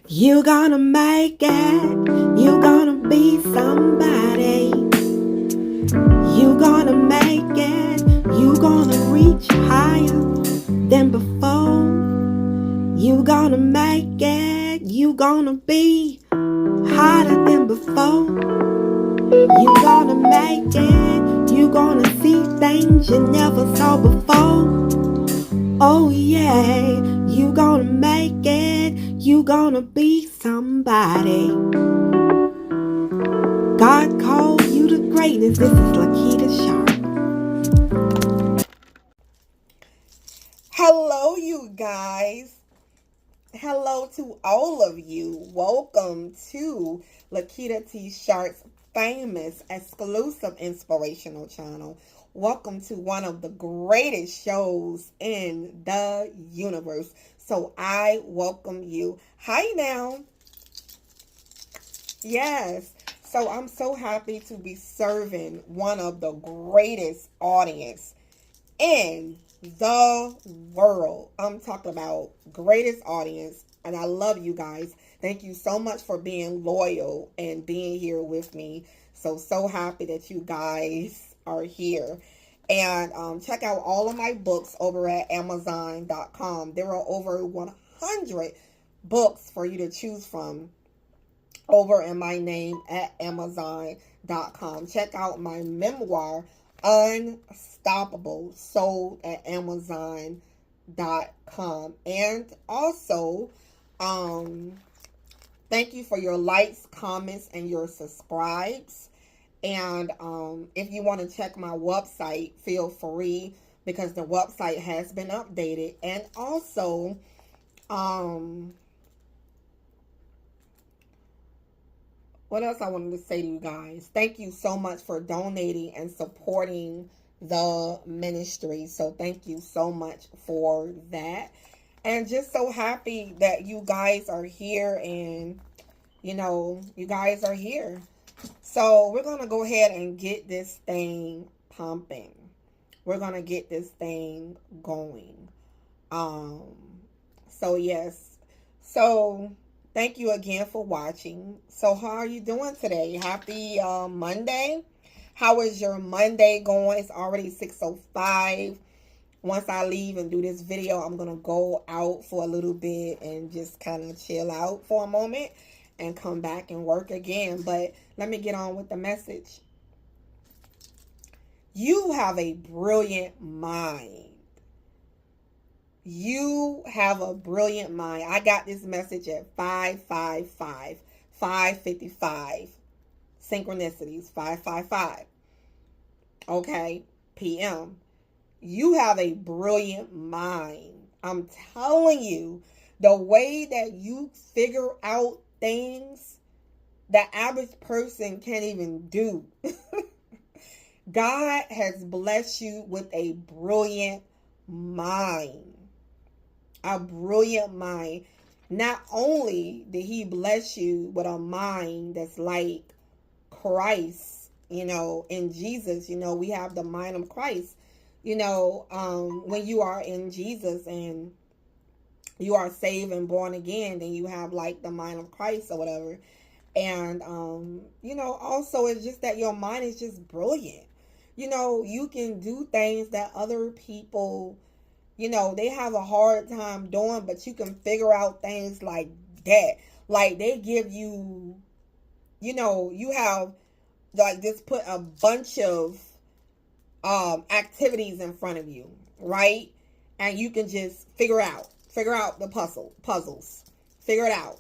You gonna make it. You gonna be somebody. You gonna make it. You gonna reach higher than before. You gonna make it. You gonna be hotter than before. You gonna make it. You gonna see things you never saw before. Oh yeah, you gonna make it. You gonna be somebody. God called you to greatness. This is Lakita Sharp. Hello, you guys. Hello to all of you. Welcome to Lakita T. Sharp's famous exclusive inspirational channel. Welcome to one of the greatest shows in the universe. So I welcome you. Hi now. Yes. So I'm so happy to be serving one of the greatest audience in the world. I'm talking about greatest audience, and I love you guys. Thank you so much for being loyal and being here with me. So happy that you guys are here. And check out all of my books over at Amazon.com. There are over 100 books for you to choose from over in my name at Amazon.com. Check out my memoir, Unstoppable, sold at Amazon.com. And also, thank you for your likes, comments, and your subscribes. And if you want to check my website, feel free, because the website has been updated. And also, what else I wanted to say to you guys? Thank you so much for donating and supporting the ministry. So thank you so much for that. And just so happy that you guys are here, and you guys are here. So we're going to go ahead and get this thing pumping. We're going to get this thing going. Um so yes. So thank you again for watching. So how are you doing today? Happy Monday. How is your Monday going? It's already 6:05. Once I leave and do this video, I'm going to go out for a little bit and just kind of chill out for a moment and come back and work again. But let me get on with the message. You have a brilliant mind. You have a brilliant mind. I got this message at 5:55, 5:55. Synchronicities, 5:55. Okay, PM. You have a brilliant mind. I'm telling you, the way that you figure out things the average person can't even do. God has blessed you with a brilliant mind. A brilliant mind. Not only did he bless you with a mind that's like Christ, in Jesus, we have the mind of Christ. When you are in Jesus and you are saved and born again, then you have like the mind of Christ or whatever. And, also it's just that your mind is just brilliant. You can do things that other people, they have a hard time doing, but you can figure out things like that. Like they give you, you have like just put a bunch of activities in front of you, right? And you can just figure out the puzzles. Figure it out.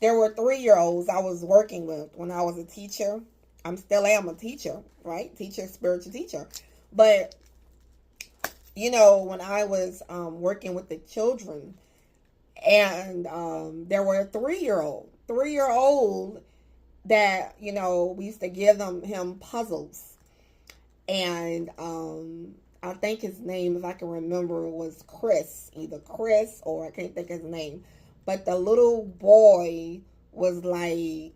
There were 3-year-olds I was working with when I was a teacher. I'm still am a teacher, right? Spiritual teacher. But when I was working with the children, and there were a 3-year-old that we used to give him puzzles, and I think his name, if I can remember, was Chris, either Chris or I can't think of his name. But the little boy was like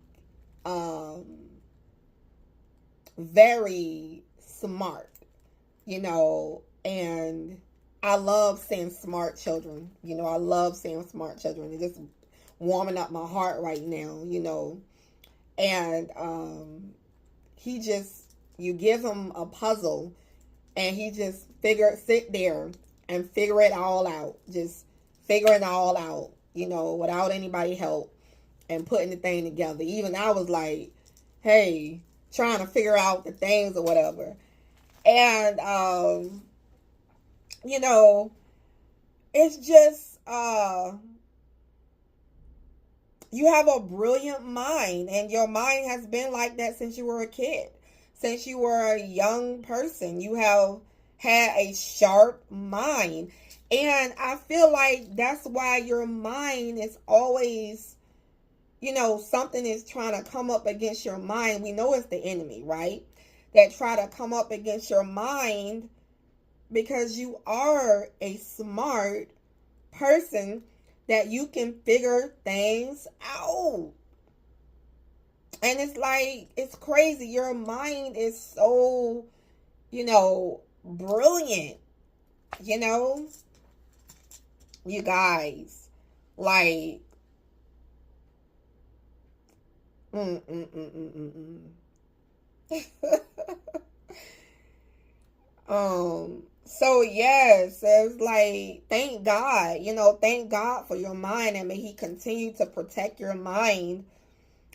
very smart, and I love seeing smart children. I love seeing smart children. It just warming up my heart right now, you know. And he just, you give him a puzzle and he just sit there and figure it all out. Just figure it all out, you know, without anybody help and putting the thing together. Even I was like, hey, trying to figure out the things or whatever. And, you know, it's just, you have a brilliant mind, and your mind has been like that since you were a kid. Since you were a young person, you have had a sharp mind. And I feel like that's why your mind is always, you know, something is trying to come up against your mind. We know it's the enemy, right? That try to come up against your mind because you are a smart person, that you can figure things out. And it's like, it's crazy. Your mind is so, you know, brilliant, you know, you guys, like, so yes, it's like, thank God, you know, thank God for your mind, and may he continue to protect your mind.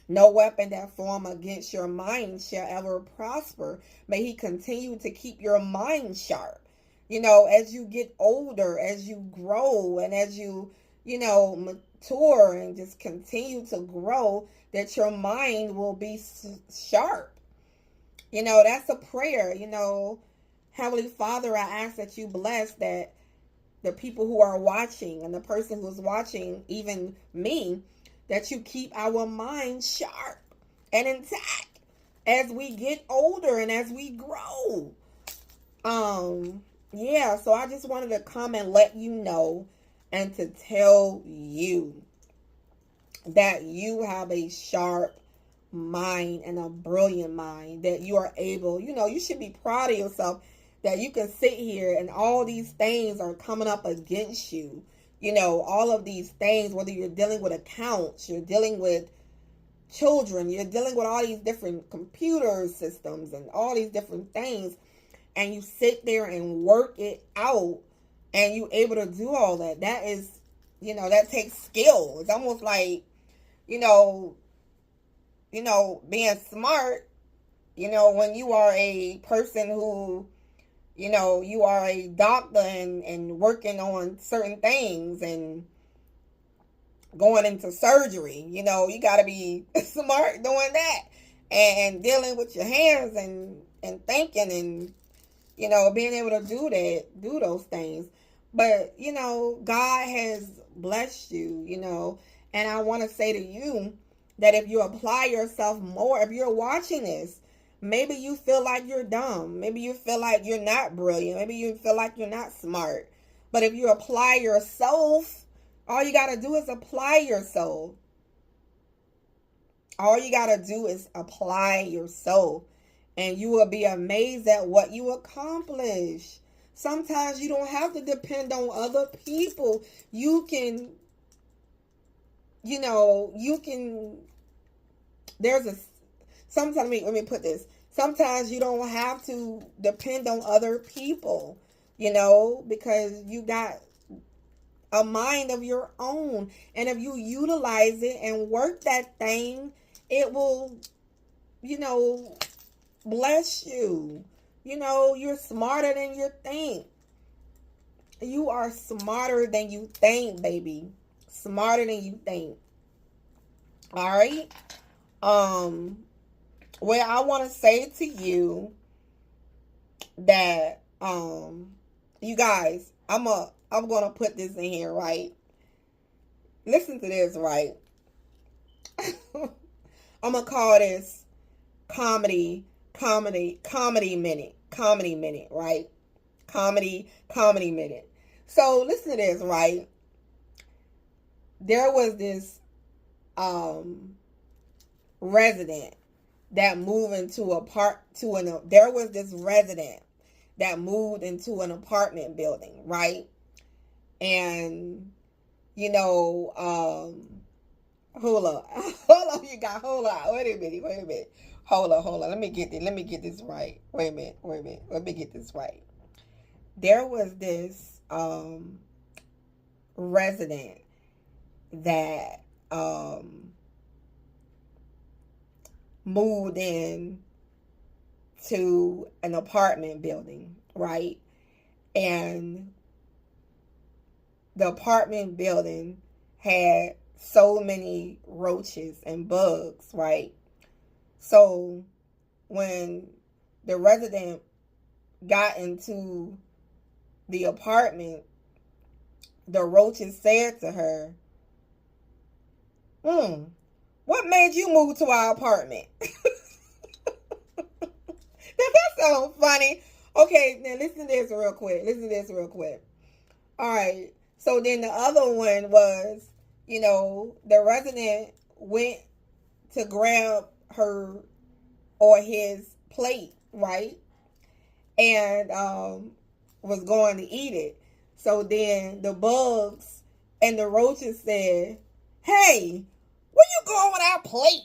No weapon that form against your mind shall ever prosper. May he continue to keep your mind sharp. You know, as you get older, as you grow, and as you know, mature and just continue to grow, that your mind will be sharp. You know, that's a prayer. You know, Heavenly Father, I ask that you bless that the people who are watching and the person who is watching, even me, that you keep our minds sharp and intact as we get older and as we grow. Yeah, so I just wanted to come and let you know and to tell you that you have a sharp mind and a brilliant mind, that you are able, you know, you should be proud of yourself that you can sit here and all these things are coming up against you. You know, all of these things, whether you're dealing with accounts, you're dealing with children, you're dealing with all these different computer systems and all these different things, and you sit there and work it out, and you able to do all that. That is, you know, that takes skill. It's almost like, you know, being smart, you know, when you are a person who, you know, you are a doctor and working on certain things and going into surgery, you know, you got to be smart doing that and dealing with your hands and thinking and, you know, being able to do those things. But, you know, God has blessed you, you know, and I want to say to you that if you apply yourself more, if you're watching this, maybe you feel like you're dumb. Maybe you feel like you're not brilliant. Maybe you feel like you're not smart. But if you apply yourself, all you got to do is apply yourself. All you got to do is apply yourself. And you will be amazed at what you accomplish. Sometimes you don't have to depend on other people. You can, you know, sometimes, let me put this. Sometimes you don't have to depend on other people, you know, because you got a mind of your own. And if you utilize it and work that thing, it will, you know, bless you. You know, you're smarter than you think. You are smarter than you think, baby. Smarter than you think. All right? Well, I want to say to you that, you guys, I'm going to put this in here, right? Listen to this, right? I'm going to call this comedy minute, right? Comedy minute. So listen to this, right? There was this resident that moved into there was this resident that moved into an apartment building, right? And you know, Hold up. Hold on, you got hold on. Wait a minute. Hold on. Let me get this right. Wait a minute. Let me get this right. There was this resident that moved in to an apartment building, right? And the apartment building had so many roaches and bugs, right? So when the resident got into the apartment, the roaches said to her, what made you move to our apartment? That sounds funny. Okay, now listen to this real quick. All right. So then the other one was, the resident went to grab her or his plate, right? And was going to eat it. So then the bugs and the roaches said, hey, where you going with our plate?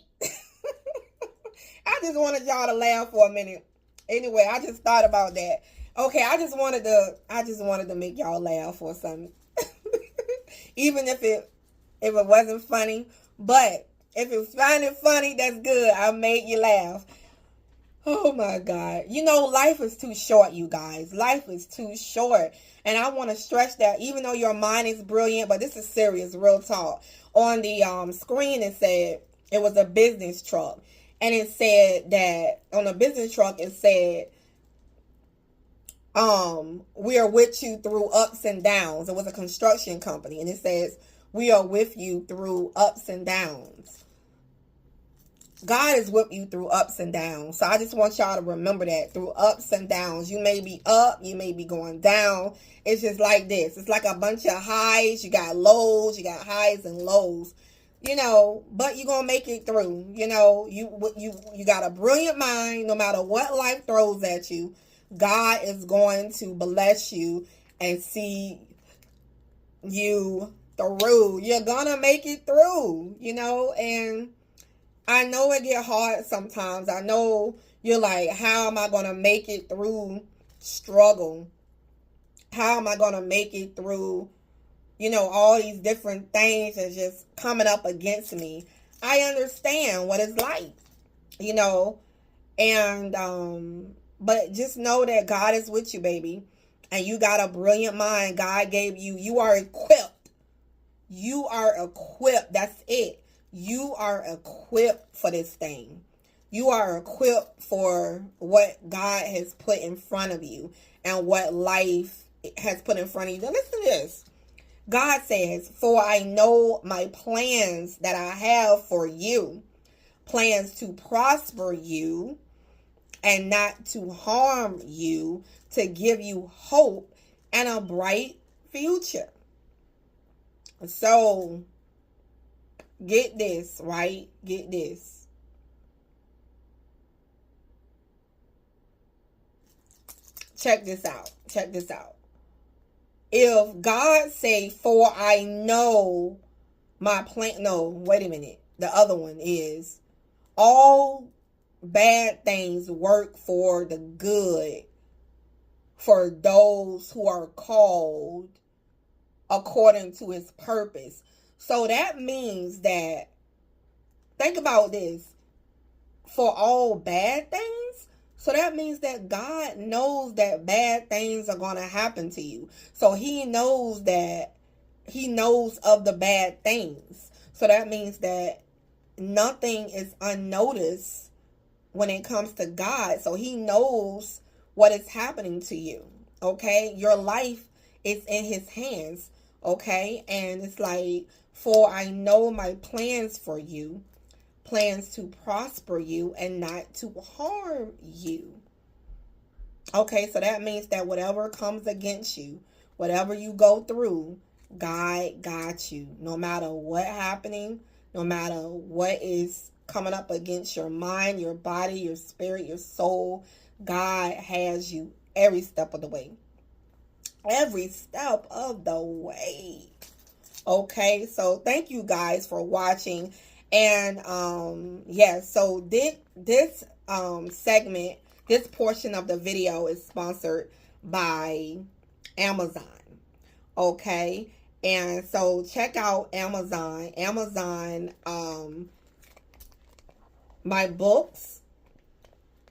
I just wanted y'all to laugh for a minute. Anyway, I just thought about that. Okay, I just wanted to make y'all laugh for something. Even if it wasn't funny. But if you find it funny, that's good. I made you laugh. Oh my God. Life is too short, you guys. Life is too short. And I want to stress that even though your mind is brilliant, but this is serious, real talk. On the screen, it said it was a business truck. And it said that on the business truck, it said, we are with you through ups and downs. It was a construction company. And it says, we are with you through ups and downs. God is with you through ups and downs. So I just want y'all to remember that through ups and downs. You may be up, you may be going down. It's just like this. It's like a bunch of highs. You got lows, you got highs and lows. But you're going to make it through. You got a brilliant mind. No matter what life throws at you, God is going to bless you and see you through. You're going to make it through, and I know it get hard sometimes. I know you're like, how am I going to make it through struggle? How am I going to make it through all these different things that's just coming up against me? I understand what it's like, and, but just know that God is with you, baby. And you got a brilliant mind. God gave you. You are equipped. You are equipped. That's it. You are equipped for this thing. You are equipped for what God has put in front of you and what life has put in front of you. Now listen to this. God says, for I know my plans that I have for you, plans to prosper you and not to harm you, to give you hope and a bright future. So, get this, right? Get this. Check this out. If God say, for I know my plan, no, wait a minute. The other one is, all bad things work for the good for those who are called according to his purpose. So that means that, think about this, for all bad things. So that means that God knows that bad things are going to happen to you. So he knows of the bad things. So that means that nothing is unnoticed when it comes to God. So he knows what is happening to you. Okay? Your life is in his hands. Okay? And it's like, for I know my plans for you, plans to prosper you and not to harm you. Okay, so that means that whatever comes against you, whatever you go through, God got you. No matter what happening, no matter what is coming up against your mind, your body, your spirit, your soul, God has you every step of the way. Every step of the way. Okay, so thank you guys for watching. And yeah, so this segment, this portion of the video is sponsored by Amazon. Okay, and so check out Amazon, my books,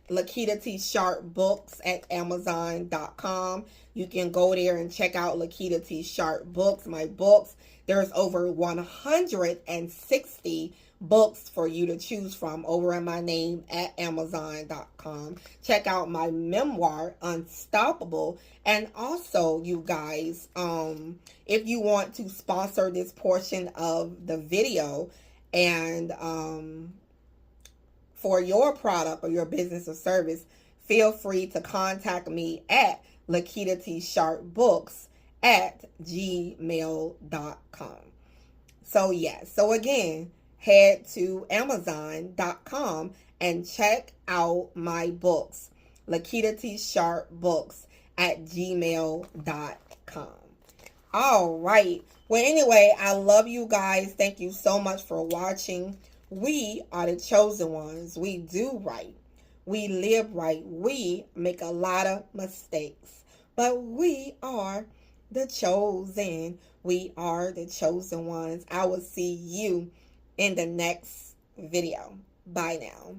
Lakita T. Sharp books at Amazon.com. You can go there and check out Lakita T. Sharp books, my books. There's over 160 books for you to choose from over in my name at Amazon.com. Check out my memoir, Unstoppable. And also, you guys, if you want to sponsor this portion of the video and for your product or your business or service, feel free to contact me at Lakita T. Sharp Books at gmail.com. So yes, so again, head to Amazon.com and check out my books, Lakita T. Sharp Books at gmail.com. All right. Well, anyway, I love you guys. Thank you so much for watching. We are the chosen ones. We do right. We live right. We make a lot of mistakes, but we are the chosen. We are the chosen ones. I will see you in the next video. Bye now.